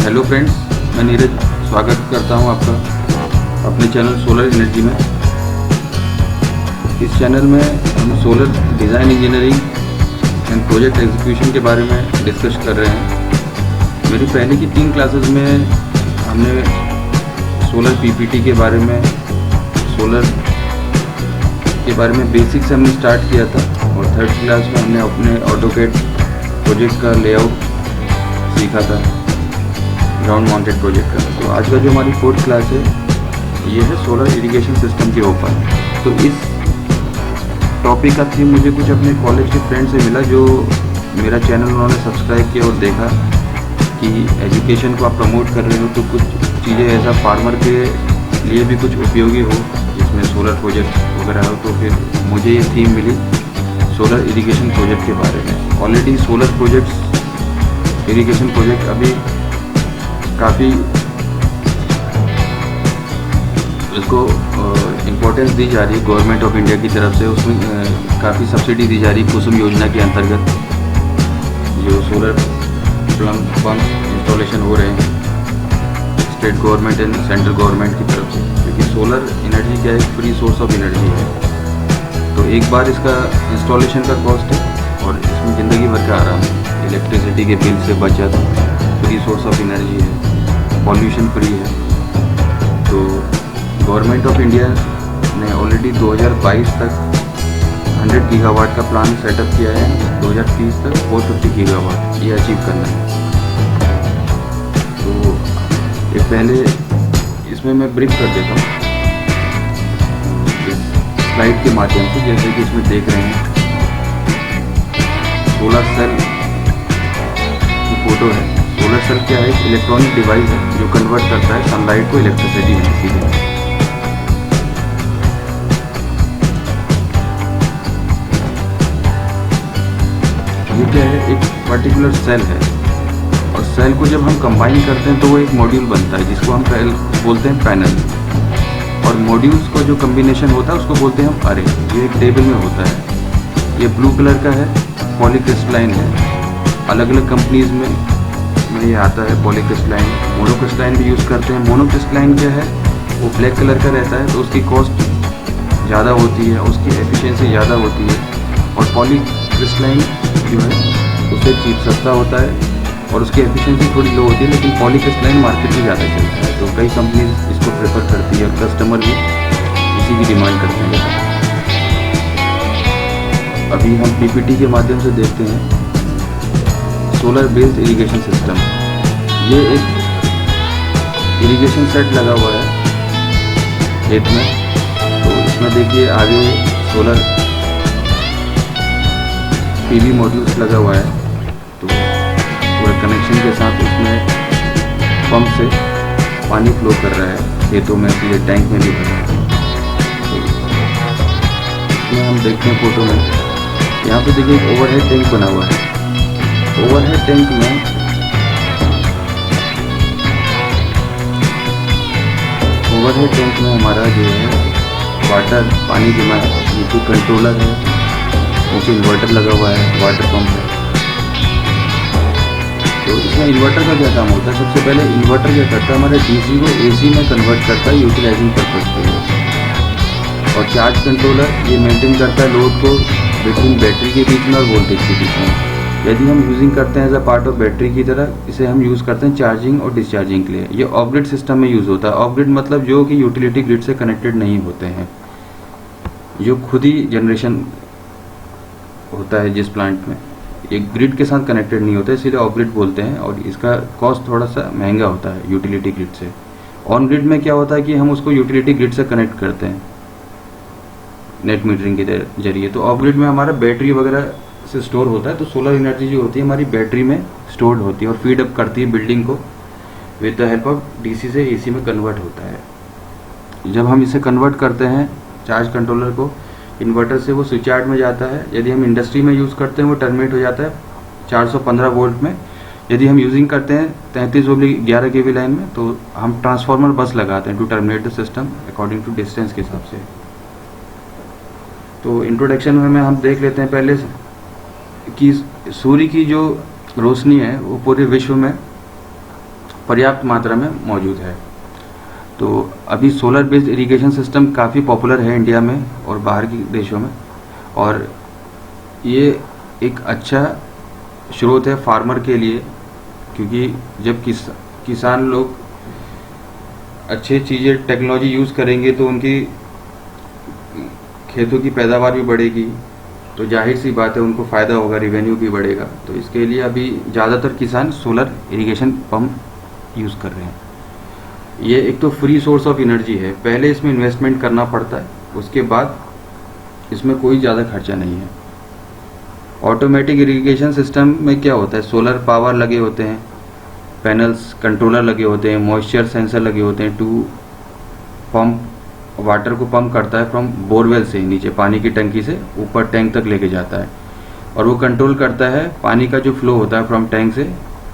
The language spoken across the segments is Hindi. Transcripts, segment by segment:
हेलो फ्रेंड्स, मैं नीरज स्वागत करता हूं आपका अपने चैनल सोलर एनर्जी में। इस चैनल में हम solar design, engineering and project execution के बारे में डिस्कस कर रहे हैं। मेरी पहले की 3 क्लासेस में हमने सोलर पीपीटी के बारे में, सोलर के बारे में बेसिक से हमने स्टार्ट किया था, और 3rd क्लास में हमने अपने ऑटोकैड प्रोजेक्ट का लेआउट सीखा था, ग्राउंड माउंटेड प्रोजेक्ट का। तो आज का जो हमारी 4th क्लास है, ये है सोलर इरिगेशन सिस्टम के ऊपर। तो इस टॉपिक का थीम मुझे कुछ अपने कॉलेज के फ्रेंड से मिला, जो मेरा चैनल उन्होंने सब्सक्राइब किया और देखा कि एजुकेशन को आप प्रमोट कर रहे हो, तो कुछ चीज़ें ऐसा फार्मर के लिए भी कुछ उपयोगी हो, जिसमें सोलर प्रोजेक्ट वगैरह हो। तो फिर मुझे ये थीम मिली सोलर इरिगेशन प्रोजेक्ट के बारे में। Already solar projects, irrigation project अभी काफ़ी इसको इम्पोर्टेंस दी जा रही है गवर्नमेंट ऑफ इंडिया की तरफ से। उसमें काफ़ी सब्सिडी दी जा रही है कुसुम योजना के अंतर्गत, जो सोलर पंप इंस्टॉलेशन हो रहे हैं state government and central government की तरफ से। क्योंकि सोलर एनर्जी क्या है, एक फ्री सोर्स ऑफ एनर्जी है। तो एक बार इसका इंस्टॉलेशन का कॉस्ट है, और इसमें ज़िंदगी भर का आराम है। इलेक्ट्रिसिटी के बिल से बचत, फ्री सोर्स ऑफ एनर्जी है, पॉल्यूशन फ्री है। तो गवर्नमेंट ऑफ इंडिया ने ऑलरेडी 2022 तक 100 गीगावाट का प्लान सेटअप किया है। 2030 तक 450 गीगावाट ये अचीव करना है। तो ये पहले इसमें मैं ब्रीफ कर देता हूँ इस स्लाइड के माध्यम से। जैसे कि इसमें देख रहे हैं, सोलर सेल की फोटो है। सोलर सेल क्या है? एक इलेक्ट्रॉनिक डिवाइस है जो कन्वर्ट करता है सनलाइट को इलेक्ट्रिसिटी में सीधे। ये क्या है? एक पर्टिकुलर सेल है, और सेल को जब हम कंबाइन करते हैं तो वो एक मॉड्यूल बनता है, जिसको हम बोलते हैं पैनल। और मॉड्यूल्स को जो कम्बिनेशन होता है उसको बोलते हैं हम अरे। ये एक टेबल में होता है। ये ब्लू कलर का है, पॉलीक्रिस्टलाइन है। अलग अलग कंपनीज में ये आता है पॉलीक्रिस्टलाइन। मोनोक्रिस्टलाइन भी यूज़ करते हैं। मोनोक्रिस्टलाइन क्या है? वो ब्लैक कलर का रहता है, तो उसकी कॉस्ट ज़्यादा होती है, उसकी एफिशिएंसी ज़्यादा होती है। और पॉलीक्रिस्टलाइन जो है उससे चीप सस्ता होता है, और उसकी एफिशिएंसी थोड़ी लो होती है। लेकिन पॉलीक्रिस्टलाइन मार्केट में ज़्यादा चलता है, तो कई कंपनीज इसको प्रेफर करती है, और कस्टमर भी इसी की डिमांड करते हैं। अभी हम पीपीटी के माध्यम से देखते हैं सोलर बेस्ड इरिगेशन सिस्टम। ये एक इरिगेशन सेट लगा हुआ है खेत में। तो इसमें देखिए आगे सोलर पीवी मॉड्यूल्स लगा हुआ है। तो पूरे कनेक्शन के साथ उसमें पंप से पानी फ्लो कर रहा है खेतों में, सीधे टैंक में भी भर रहा है। तो इसमें हम देखते हैं फोटो में, यहाँ पे देखिए एक ओवरहेड टैंक बना हुआ है। ओवरहेड टैंक में हमारा जो है वाटर, पानी जमा है। नीचे कंट्रोलर है, नीचे इन्वर्टर लगा हुआ है, वाटर पंप है। तो इसमें इन्वर्टर का क्या काम होता है? सबसे पहले इन्वर्टर क्या करता है? हमारे डीसी को एसी में कन्वर्ट करता है यूटिलाइजिंग पर्पज के लिए। और चार्ज कंट्रोलर ये मेंटेन करता है लोड को बिटवीन बैटरी के बीच में और वोल्टेज के बीच में। यदि हम यूजिंग करते हैं as a part of battery की तरह, इसे हम यूज़ करते हैं चार्जिंग और डिस्चार्जिंग के लिए। ये ऑफ ग्रिड सिस्टम में यूज़ होता है। ऑफ ग्रिड मतलब जो कि यूटिलिटी ग्रिड से कनेक्टेड नहीं होते हैं, जो खुद ही जनरेशन होता है जिस प्लांट में, एक ग्रिड के साथ कनेक्टेड नहीं होता है, इसीलिए ऑफ ग्रिड बोलते हैं। और इसका कॉस्ट थोड़ा सा महंगा होता है यूटिलिटी ग्रिड से। ऑन ग्रिड में क्या होता है कि हम उसको यूटिलिटी ग्रिड से कनेक्ट करते हैं नेट मीटरिंग के जरिए। तो ऑफ ग्रिड में हमारा बैटरी वगैरह से स्टोर होता है। तो सोलर एनर्जी जो होती है हमारी बैटरी में स्टोर्ड होती है और फीड अप करती है बिल्डिंग को। With the help of DC से एसी में कन्वर्ट होता है। जब हम इसे कन्वर्ट करते हैं चार्ज कंट्रोलर को इन्वर्टर से, वो स्विच यार्ड में जाता है। यदि हम इंडस्ट्री में यूज़ करते हैं वो टर्मिनेट हो जाता है 415 वोल्ट में। यदि हम यूजिंग करते हैं 33/11 kV लाइन में, तो हम ट्रांसफार्मर बस लगाते हैं to terminate the system according to distance के हिसाब से। तो इंट्रोडक्शन में हम देख लेते हैं पहले कि सूर्य की जो रोशनी है वो पूरे विश्व में पर्याप्त मात्रा में मौजूद है। तो अभी सोलर बेस्ड इरिगेशन सिस्टम काफ़ी पॉपुलर है इंडिया में और बाहर के देशों में, और ये एक अच्छा स्रोत है फार्मर के लिए, क्योंकि जब किसान लोग अच्छी चीज़ें टेक्नोलॉजी यूज़ करेंगे तो उनकी खेतों की पैदावार भी बढ़ेगी, तो जाहिर सी बात है उनको फ़ायदा होगा, रिवेन्यू भी बढ़ेगा। तो इसके लिए अभी ज़्यादातर किसान सोलर इरिगेशन पंप यूज़ कर रहे हैं। ये एक तो फ्री सोर्स ऑफ एनर्जी है, पहले इसमें इन्वेस्टमेंट करना पड़ता है, उसके बाद इसमें कोई ज़्यादा खर्चा नहीं है। ऑटोमेटिक इरिगेशन सिस्टम में क्या होता है, सोलर पावर लगे होते हैं, पैनल्स, कंट्रोलर लगे होते हैं, मॉइस्चर सेंसर लगे होते हैं, टू पंप वाटर को पंप करता है फ्रॉम बोरवेल से, नीचे पानी की टंकी से ऊपर टैंक तक लेके जाता है, और वो कंट्रोल करता है पानी का जो फ्लो होता है फ्रॉम टैंक से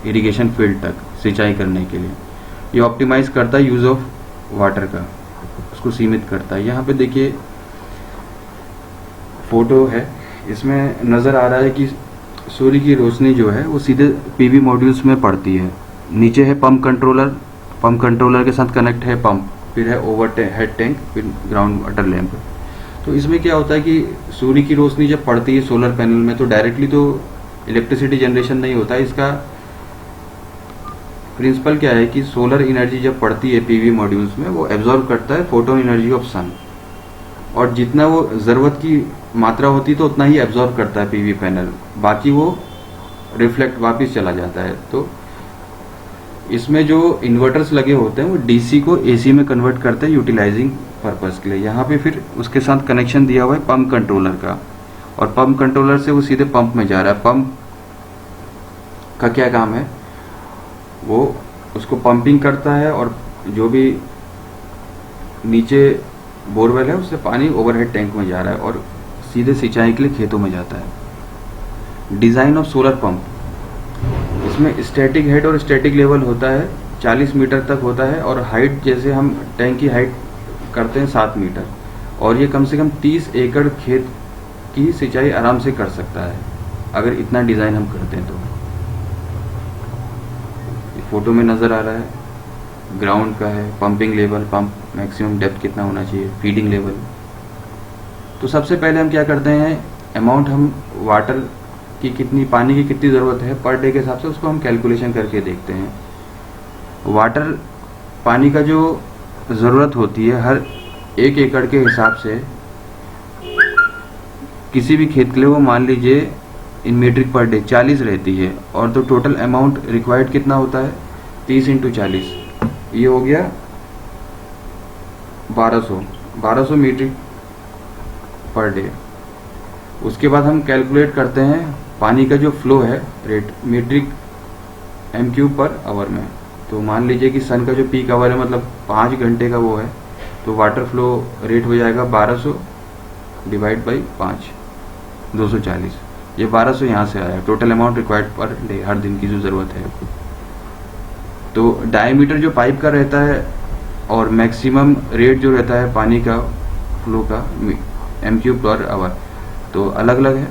इरिगेशन फील्ड तक सिंचाई करने के लिए। ये ऑप्टिमाइज करता है यूज़ ऑफ वाटर का, उसको सीमित करता है। यहाँ पे देखिए फोटो है, इसमें नज़र आ रहा है कि सूर्य की रोशनी जो है वो सीधे पीवी मॉड्यूल्स में पड़ती है। नीचे है पंप कंट्रोलर के साथ कनेक्ट है पंप, फिर है ओवर हेड टैंक, फिर ग्राउंड वाटर लैंप। तो इसमें क्या होता है कि सूर्य की रोशनी जब पड़ती है सोलर पैनल में तो डायरेक्टली तो इलेक्ट्रिसिटी जनरेशन नहीं होता है। इसका प्रिंसिपल क्या है कि सोलर एनर्जी जब पड़ती है पीवी मॉड्यूल्स में वो एब्जॉर्ब करता है फोटोन एनर्जी ऑफ सन, और जितना वो ज़रूरत की मात्रा होती है तो उतना ही एब्जॉर्ब करता है पीवी पैनल, बाकी वो रिफ्लेक्ट वापस चला जाता है। तो इसमें जो इन्वर्टर्स लगे होते हैं वो डीसी को एसी में कन्वर्ट करते हैं यूटिलाइजिंग पर्पस के लिए। यहाँ पे फिर उसके साथ कनेक्शन दिया हुआ है पंप कंट्रोलर का, और पंप कंट्रोलर से वो सीधे पंप में जा रहा है। पंप का क्या काम है, वो उसको पंपिंग करता है, और जो भी नीचे बोरवेल है उससे पानी ओवरहेड टैंक में जा रहा है और सीधे सिंचाई के लिए खेतों में जाता है। डिज़ाइन ऑफ सोलर पंप, इसमें स्टैटिक हेड और स्टैटिक लेवल होता है, 40 मीटर तक होता है, और हाइट जैसे हम टैंक की हाइट करते हैं 7 मीटर, और ये कम से कम 30 एकड़ खेत की सिंचाई आराम से कर सकता है अगर इतना डिज़ाइन हम करते हैं। तो ये फोटो में नज़र आ रहा है ग्राउंड का है, pumping level, pump maximum depth कितना होना चाहिए, फीडिंग लेवल। तो सबसे पहले हम क्या करते हैं, अमाउंट हम वाटर की कितनी, पानी की कितनी ज़रूरत है पर डे के हिसाब से उसको हम कैलकुलेशन करके देखते हैं। वाटर पानी का जो ज़रूरत होती है हर 1 एकड़ के हिसाब से किसी भी खेत के लिए, वो मान लीजिए इन मीट्रिक पर डे 40 रहती है, और तो टोटल अमाउंट रिक्वायर्ड कितना होता है 30 × 40, ये हो गया 1200 मीट्रिक पर डे। उसके बाद हम कैलकुलेट करते हैं पानी का जो फ्लो है rate metric m³ per hour में। तो मान लीजिए कि सन का जो पीक आवर है मतलब 5 घंटे का वो है, तो वाटर फ्लो रेट हो जाएगा 1200 डिवाइड बाई 5, 240। ये 1200 यहाँ से आया, total amount required per day, हर दिन की जो ज़रूरत है। तो डायमीटर जो पाइप का रहता है और मैक्सिमम रेट जो रहता है पानी का फ्लो का m³ पर आवर, तो अलग अलग है।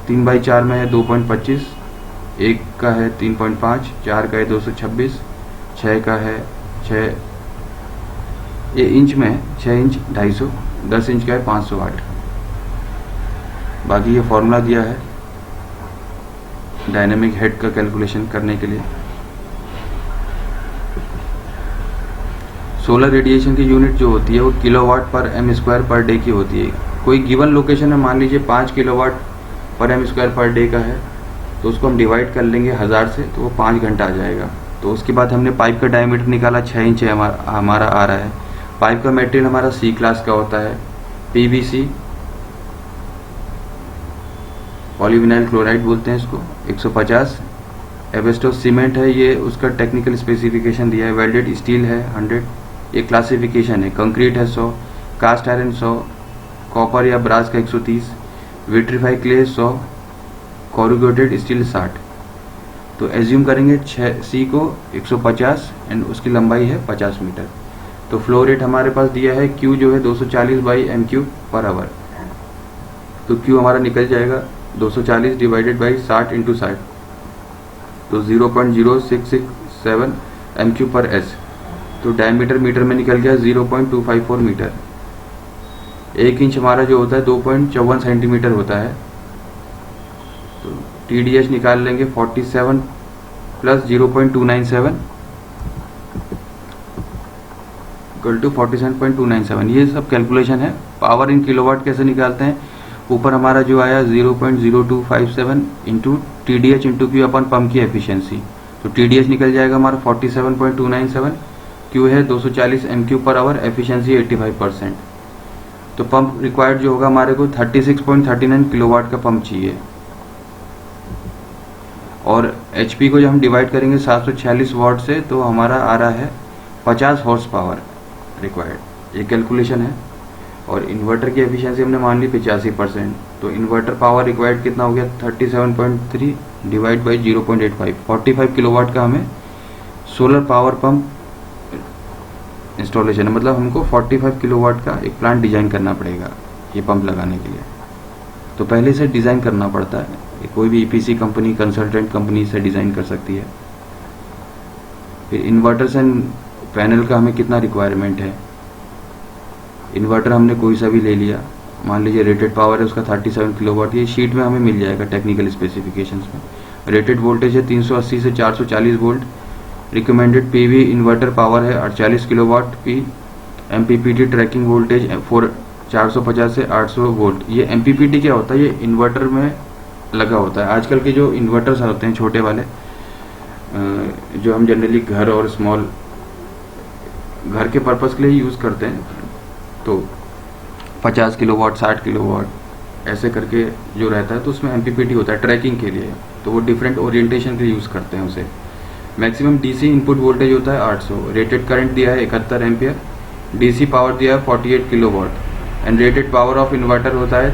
3/4 में है 2.25, 1 का है 3.5, 4 का है 226, 6 का है 6, ये इंच में है 6 इंच 250, 10 इंच का है 508। बाकी ये फॉर्मूला दिया है डायनेमिक हेड का कैलकुलेशन करने के लिए। सोलर रेडिएशन की यूनिट जो होती है वो किलोवाट पर m² पर डे की होती है। कोई गिवन लोकेशन में मान लीजिए 5 किलोवाट पर m² पर डे का है, तो उसको हम डिवाइड कर लेंगे 1000 से, तो वो 5 घंटा आ जाएगा। तो उसके बाद हमने पाइप का डायमीटर निकाला, 6 इंच है हमारा आ रहा है। पाइप का मटेरियल हमारा C क्लास का होता है, PVC पॉलीविनाइल क्लोराइड बोलते हैं इसको, 150। एबेस्टोस सीमेंट है, ये उसका टेक्निकल स्पेसिफिकेशन दिया है। वेल्डेड स्टील है 100, ये क्लासिफिकेशन है। कंक्रीट है 100, कास्ट आयरन 100, कॉपर या ब्रास का 130, विट्रीफाइड क्ले 100, कोरुगेटेड स्टील 60। तो एज्यूम करेंगे C को 150 एंड उसकी लंबाई है 50 मीटर। तो फ्लो रेट हमारे पास दिया है Q जो है 240/m³ पर आवर। तो Q हमारा निकल जाएगा 240 डिवाइडेड बाई 60 × 60, तो 0.0667 m³/s। तो डायमीटर मीटर में निकल गया 0.254 मीटर। 1 इंच हमारा जो होता है 2.54 सेंटीमीटर होता है। तो TDH निकाल लेंगे 47 प्लस 0.297 इक्वल टू 47.297। ये सब कैलकुलेशन है। पावर इन किलोवाट कैसे निकालते हैं, ऊपर हमारा जो आया 0.0257 इंटू TDH इंटू क्यू अपन पंप की एफिशिएंसी। तो TDH निकल जाएगा हमारा 47.297, क्यू है 240 m³/आवर, एफिशिएंसी 85%। तो पंप रिक्वायर्ड जो होगा हमारे को 36.39 किलोवाट का पंप चाहिए। और HP को जब हम डिवाइड करेंगे 746 वाट से तो हमारा आ रहा है 50 हॉर्स पावर रिक्वायर्ड। ये कैलकुलेशन है। और इन्वर्टर की एफिशिएंसी हमने मान ली 85%। तो इन्वर्टर पावर रिक्वायर्ड कितना हो गया 37.3 डिवाइड बाई 0.85, 45 किलोवाट का हमें सोलर पावर पंप इंस्टॉलेशन है। मतलब हमको 45 किलोवाट का एक प्लांट डिजाइन करना पड़ेगा ये पंप लगाने के लिए। तो पहले से डिज़ाइन करना पड़ता है। कोई भी EPC कंपनी, कंसल्टेंट कंपनी से डिज़ाइन कर सकती है। फिर इन्वर्टर्स एंड पैनल का हमें कितना रिक्वायरमेंट है। इन्वर्टर हमने कोई सा भी ले लिया, मान लीजिए रेटेड पावर है उसका 37 किलोवाट। ये शीट में हमें मिल जाएगा टेक्निकल स्पेसिफिकेशंस में। रेटेड वोल्टेज है 380 से 440 volt. Recommended PV inverter power है 48 kilowatt p. MPPT tracking voltage 450 से 800 वोल्ट। ये MPPT क्या होता है, ये इन्वर्टर में लगा होता है। आजकल के जो इन्वर्टर्स होते हैं छोटे वाले, जो हम जनरली घर और स्मॉल घर के पर्पस के लिए यूज़ करते हैं, तो 50 किलोवाट 60 किलोवाट ऐसे करके जो रहता है, तो उसमें MPPT होता है ट्रैकिंग के लिए। तो वो डिफरेंट ओरिएंटेशन के लिए यूज़ करते हैं उसे। मैक्सिमम DC इनपुट वोल्टेज होता है 800। रेटेड करंट दिया है 71 एम्पियर। DC पावर दिया है 48 kilowatt and rated power of inverter होता है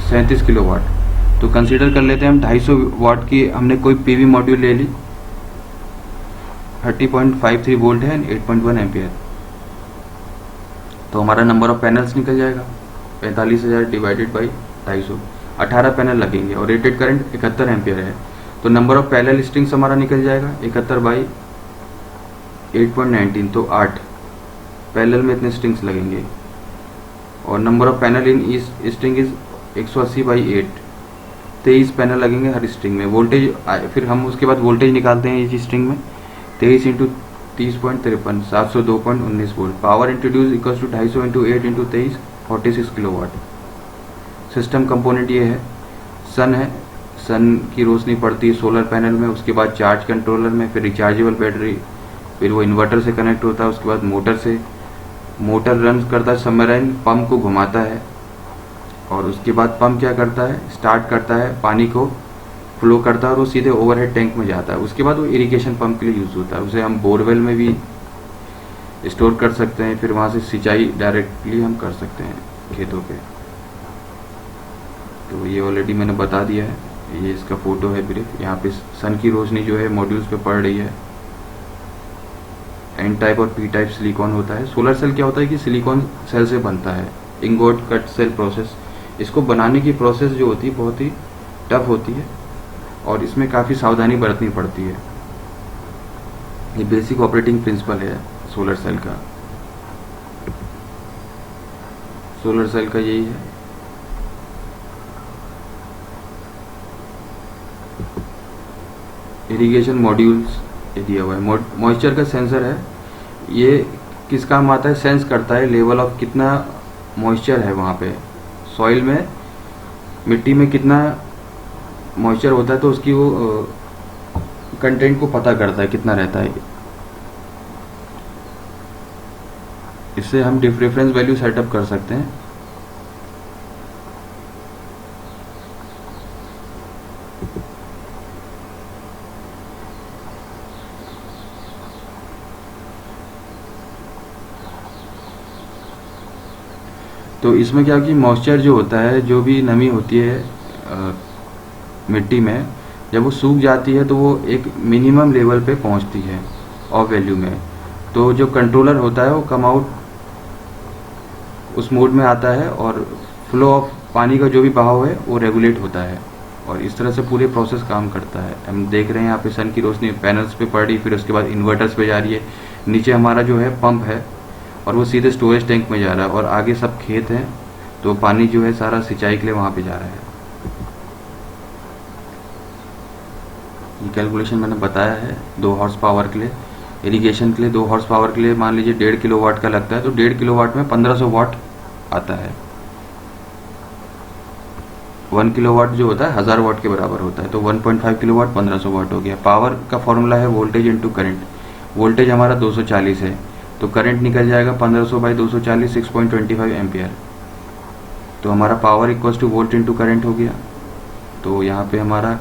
37 किलोवाट। तो कंसीडर कर लेते हैं हम 250 वाट की हमने कोई PV मॉड्यूल ले ली, 30.53 वोल्ट है एंड 8.1 एम्पियर। तो हमारा नंबर ऑफ पैनल्स निकल जाएगा 45,000 डिवाइडेड बाई 250, 18 पैनल लगेंगे और रेटेड करंट 71 एम्पियर है। तो नंबर ऑफ पैरेलल स्ट्रिंग्स हमारा निकल जाएगा 71 बाई 8.19, तो 8 पैरेलल में इतने स्ट्रिंग्स लगेंगे। और नंबर ऑफ पैनल इन इस स्ट्रिंग इज 180 बाई 8, 23 पैनल लगेंगे हर स्ट्रिंग में। वोल्टेज फिर हम उसके बाद वोल्टेज निकालते हैं इस स्ट्रिंग में, 23 into 30.53 702.19 volt. Power introduce equals to 250 into 8 into 23 46 kilowatt. System component ये है, सन है, सन की रोशनी पड़ती है सोलर पैनल में, उसके बाद चार्ज कंट्रोलर में, फिर रिचार्जेबल बैटरी, फिर वो इन्वर्टर से कनेक्ट होता है, उसके बाद मोटर से, मोटर रन करता है सबमरीन, पंप को घुमाता है और उसके बाद पंप क्या करता है, स्टार्ट करता है, पानी को फ्लो करता है और वो सीधे ओवरहेड टैंक में जाता है। उसके बाद वो इरिगेशन पंप के लिए यूज़ होता है। उसे हम बोरवेल में भी स्टोर कर सकते हैं, फिर वहाँ से सिंचाई डायरेक्टली हम कर सकते हैं खेतों पे। तो ये ऑलरेडी मैंने बता दिया है, ये इसका फोटो है ब्रीफ। यहाँ पे सन की रोशनी जो है मॉड्यूल्स पे पड़ रही है। N टाइप और P टाइप सिलिकॉन होता है। सोलर सेल क्या होता है कि सिलिकॉन सेल से बनता है, इंगोट कट सेल प्रोसेस। इसको बनाने की प्रोसेस जो होती है बहुत ही टफ होती है और इसमें काफ़ी सावधानी बरतनी पड़ती है। ये बेसिक ऑपरेटिंग प्रिंसिपल है सोलर सेल का। सोलर सेल का यही है। इरिगेशन मॉड्यूल्स ये दिया हुआ है। मॉइस्चर का सेंसर है, ये किस काम आता है, सेंस करता है लेवल ऑफ कितना मॉइस्चर है वहाँ पे सॉइल में, मिट्टी में कितना मॉइस्चर होता है, तो उसकी वो कंटेंट को पता करता है कितना रहता है। इससे हम रेफरेंस वैल्यू सेटअप कर सकते हैं। तो इसमें क्या कि मॉइस्चर जो होता है, जो भी नमी होती है मिट्टी में, जब वो सूख जाती है तो वो एक मिनिमम लेवल पे पहुंचती है ऑफ वैल्यू में। तो जो कंट्रोलर होता है वो कम आउट उस मोड में आता है और फ्लो ऑफ पानी का जो भी बहाव है वो रेगुलेट होता है और इस तरह से पूरे प्रोसेस काम करता है। हम देख रहे हैं यहाँ पे सन की रोशनी पैनल्स पे पड़ रही, फिर उसके बाद इन्वर्टर्स पे जा रही है, नीचे हमारा जो है पंप है और वो सीधे स्टोरेज टैंक में जा रहा है, और आगे सब खेत हैं तो पानी जो है सारा सिंचाई के लिए वहाँ पे जा रहा है। ये कैलकुलेशन मैंने बताया है 2 हॉर्स पावर के लिए। इरिगेशन के लिए 2 हॉर्स पावर के लिए मान लीजिए 1.5 किलोवाट का लगता है, तो 1.5 किलोवाट में 1500 वाट आता है। 1 किलोवाट जो होता है 1000 वाट के बराबर होता है, तो 1.5 किलोवाट 1500 वाट हो गया। पावर का फॉर्मूला है वोल्टेज इंटू करंट। वोल्टेज हमारा 240 है, तो करंट निकल जाएगा 1500 बाई 240 6.25 एम्पियर। तो हमारा power equals two volt into current हो गया। तो यहाँ पे हमारा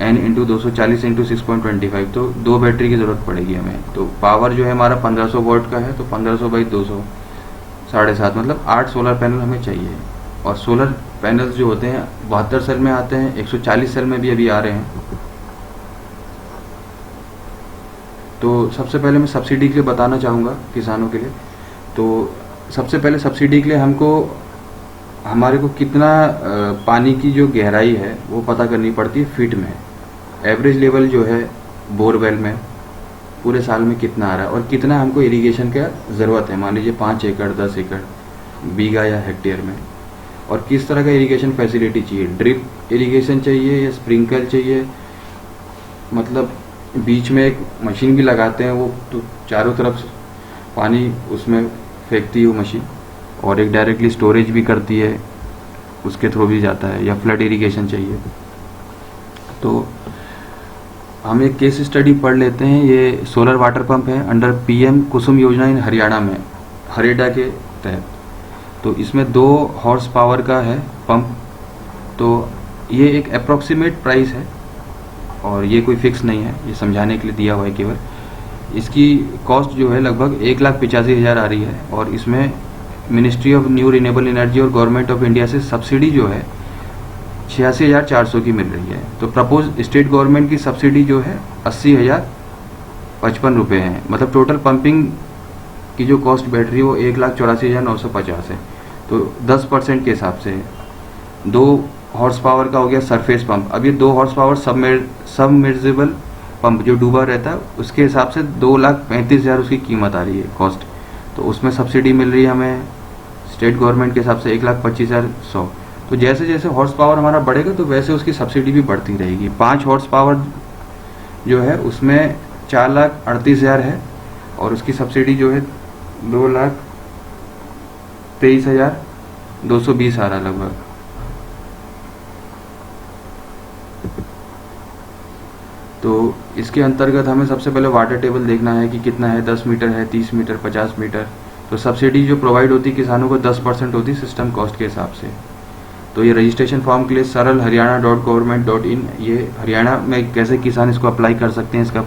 n इंटू 240 इंटू 6.25, तो 2 बैटरी की ज़रूरत पड़ेगी हमें। तो पावर जो है हमारा 1500 वाट का है, तो 1500 बाई 200 7.5 मतलब 8 सोलर पैनल हमें चाहिए। और सोलर पैनल्स जो होते हैं 72 सेल में आते हैं, 140 सेल में भी अभी आ रहे हैं। तो सबसे पहले मैं सब्सिडी के लिए बताना चाहूँगा किसानों के लिए। तो सबसे पहले सब्सिडी के लिए हमारे को कितना पानी की जो गहराई है वो पता करनी पड़ती है फीट में। एवरेज लेवल जो है बोरवेल में पूरे साल में कितना आ रहा है और कितना हमको इरिगेशन का ज़रूरत है, मान लीजिए 5 एकड़ 10 एकड़ बीघा या हेक्टेयर में, और किस तरह का इरिगेशन फैसिलिटी चाहिए। ड्रिप इरिगेशन चाहिए या स्प्रिंकल चाहिए, मतलब बीच में एक मशीन भी लगाते हैं, वो तो चारों तरफ पानी उसमें फेंकती है वो मशीन, और एक डायरेक्टली स्टोरेज भी करती है, उसके थ्रू भी जाता है, या फ्लड इरिगेशन चाहिए। तो हम एक केस स्टडी पढ़ लेते हैं। ये सोलर वाटर पंप है अंडर PM कुसुम योजना इन हरियाणा में, हरेडा के तहत। तो इसमें 2 हॉर्स पावर का है पंप। तो ये एक अप्रॉक्सीमेट प्राइस है और ये कोई फिक्स नहीं है, ये समझाने के लिए दिया हुआ है केवल। इसकी कॉस्ट जो है लगभग 1,85,000 आ रही है, और इसमें ministry of new renewable energy और गवर्नमेंट ऑफ इंडिया से सब्सिडी जो है 86,400 की मिल रही है। तो प्रपोज स्टेट गवर्नमेंट की सब्सिडी जो है 80,055 रुपये है, मतलब टोटल पंपिंग की जो कॉस्ट बैठ रही है वो 1,84,950 है। तो 10% के हिसाब से 2 हॉर्स पावर का हो गया सरफेस पंप। अब ये 2 हॉर्स पावर सबमर्जिबल पंप जो डूबा रहता है, उसके हिसाब से 2,35,000 उसकी कीमत आ रही है, कॉस्ट। तो उसमें सब्सिडी मिल रही है हमें स्टेट गवर्नमेंट के हिसाब से 1,25,100। तो जैसे जैसे हॉर्स पावर हमारा बढ़ेगा तो वैसे उसकी सब्सिडी भी बढ़ती रहेगी। 5 हॉर्स पावर जो है उसमें 4,38,000 है, और उसकी सब्सिडी जो है 2,23,220 आ रहा लगभग। तो इसके अंतर्गत हमें सबसे पहले वाटर टेबल देखना है कि कितना है, 10 मीटर है, 30 मीटर, 50 मीटर। तो सब्सिडी जो प्रोवाइड होती है किसानों को 10% होती है सिस्टम कॉस्ट के हिसाब से। तो ये रजिस्ट्रेशन फॉर्म के लिए saralharyana.government.in, ये हरियाणा में कैसे किसान इसको अप्लाई कर सकते हैं, इसका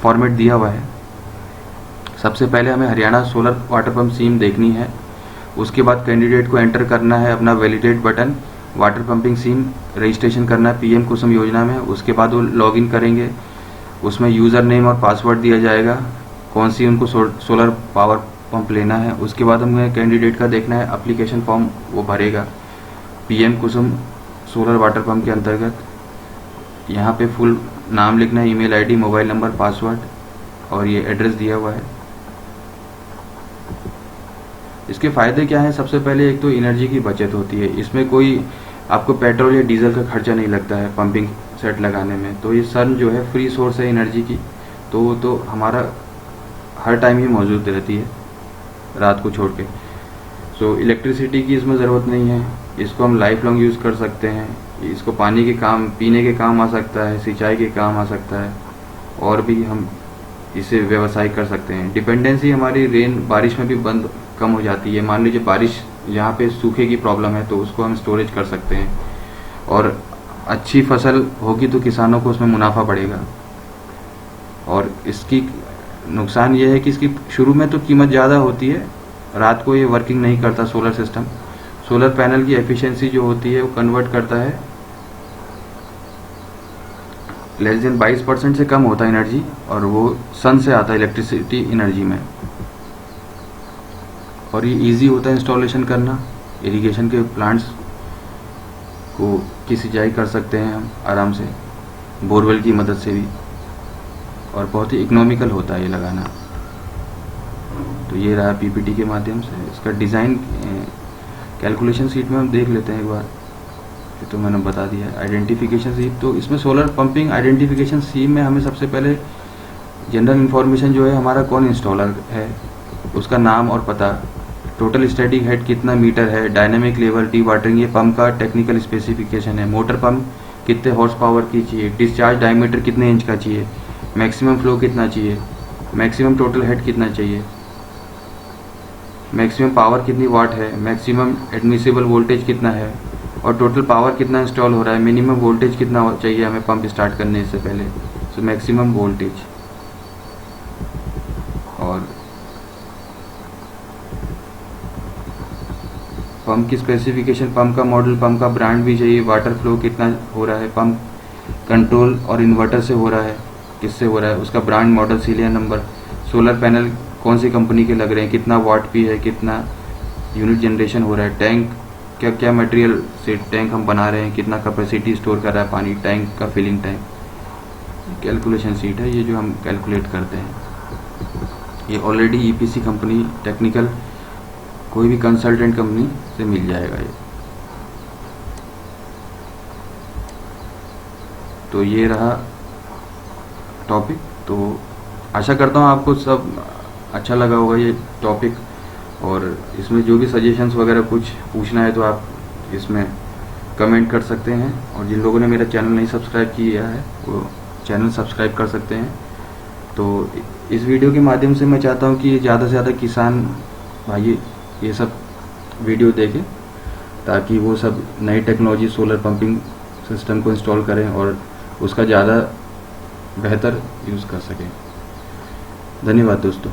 फॉर्मेट दिया हुआ है। सबसे पहले हमें Haryana solar water pump scheme देखनी है, उसके बाद कैंडिडेट को एंटर करना है अपना validate button, water pumping scheme registration करना है PM कुसुम योजना में। उसके बाद वो लॉगिन करेंगे, उसमें यूज़र नेम और पासवर्ड दिया जाएगा, कौन सी उनको सोलर पावर पंप लेना है। उसके बाद हमें कैंडिडेट का देखना है एप्लीकेशन फॉर्म, वो भरेगा PM कुसुम सोलर वाटर पंप के अंतर्गत। यहाँ पे फुल नाम लिखना है, email ID, mobile number, password, और ये एड्रेस दिया हुआ है। इसके फ़ायदे क्या हैं? सबसे पहले एक तो एनर्जी की बचत होती है, इसमें कोई आपको पेट्रोल या डीजल का खर्चा नहीं लगता है पंपिंग सेट लगाने में। तो ये सन जो है फ्री सोर्स है एनर्जी की, तो वो तो हमारा हर टाइम ही मौजूद रहती है रात को छोड़ के। सो इलेक्ट्रिसिटी की इसमें ज़रूरत नहीं है, इसको हम लाइफ लॉन्ग यूज़ कर सकते हैं। इसको पानी के काम, पीने के काम आ सकता है, सिंचाई के काम आ सकता है, और भी हम इसे व्यवसाय कर सकते हैं। डिपेंडेंसी हमारी बारिश में भी कम हो जाती है। मान लीजिए बारिश जहाँ पे सूखे की प्रॉब्लम है तो उसको हम स्टोरेज कर सकते हैं, और अच्छी फसल होगी तो किसानों को उसमें मुनाफा बढ़ेगा। और इसकी नुकसान ये है कि इसकी शुरू में तो कीमत ज़्यादा होती है, रात को ये वर्किंग नहीं करता सोलर सिस्टम। सोलर पैनल की एफिशिएंसी जो होती है वो कन्वर्ट करता है, लेस देन 22% से कम होता है एनर्जी, और वो सन से आता है इलेक्ट्रिसिटी एनर्जी में। और ये इजी होता है इंस्टॉलेशन करना, इरिगेशन के प्लांट्स को की सिंचाई कर सकते हैं हम आराम से, बोरवेल की मदद से भी, और बहुत ही इकोनॉमिकल होता है ये लगाना। तो ये रहा पीपीटी के माध्यम से। इसका डिज़ाइन कैलकुलेशन शीट में हम देख लेते हैं एक बार, ये तो मैंने बता दिया है। आइडेंटिफिकेशन शीट, तो इसमें सोलर पंपिंग आइडेंटिफिकेशन शीट में हमें सबसे पहले जनरल इन्फॉर्मेशन जो है, हमारा कौन इंस्टॉलर है उसका नाम और पता, टोटल स्टैटिक हेड कितना मीटर है, डायनेमिक लेवल, डी वाटरिंग, ये पंप का टेक्निकल स्पेसिफिकेशन है, मोटर पंप कितने हॉर्स पावर की चाहिए, डिस्चार्ज डायमीटर कितने इंच का चाहिए, मैक्सिमम फ्लो कितना चाहिए, मैक्सिमम टोटल हेड कितना चाहिए, मैक्सिमम पावर कितनी वाट है, मैक्सिमम एडमिसिबल वोल्टेज कितना है, और टोटल पावर कितना इंस्टॉल हो रहा है, मिनिमम वोल्टेज कितना चाहिए हमें पंप स्टार्ट करने से पहले, सो मैक्सिमम वोल्टेज, और पंप की स्पेसिफिकेशन, पंप का मॉडल, पंप का ब्रांड भी चाहिए, वाटर फ्लो कितना हो रहा है, पंप कंट्रोल और इन्वर्टर से हो रहा है, किससे हो रहा है, उसका brand, model, serial number, solar panel कौन सी कंपनी के लग रहे हैं, कितना वाट पी है, कितना यूनिट जनरेशन हो रहा है, टैंक क्या क्या मटेरियल से टैंक हम बना रहे हैं, कितना कैपेसिटी स्टोर कर रहा है पानी, टैंक का फिलिंग टाइम। कैलकुलेशन शीट है ये जो हम कैलकुलेट करते हैं। ये ऑलरेडी ईपीसी कंपनी, टेक्निकल कोई भी कंसल्टेंट कंपनी से मिल जाएगा ये। तो ये रहा टॉपिक। तो आशा करता हूँ आपको सब अच्छा लगा होगा ये टॉपिक, और इसमें जो भी सजेशंस वगैरह कुछ पूछना है तो आप इसमें कमेंट कर सकते हैं, और जिन लोगों ने मेरा चैनल नहीं सब्सक्राइब किया है वो चैनल सब्सक्राइब कर सकते हैं। तो इस वीडियो के माध्यम से मैं चाहता हूँ कि ज़्यादा से ज़्यादा किसान भाई ये सब वीडियो देखें, ताकि वो सब नई टेक्नोलॉजी सोलर पंपिंग सिस्टम को इंस्टॉल करें और उसका ज़्यादा बेहतर यूज़ कर सकें। धन्यवाद दोस्तों।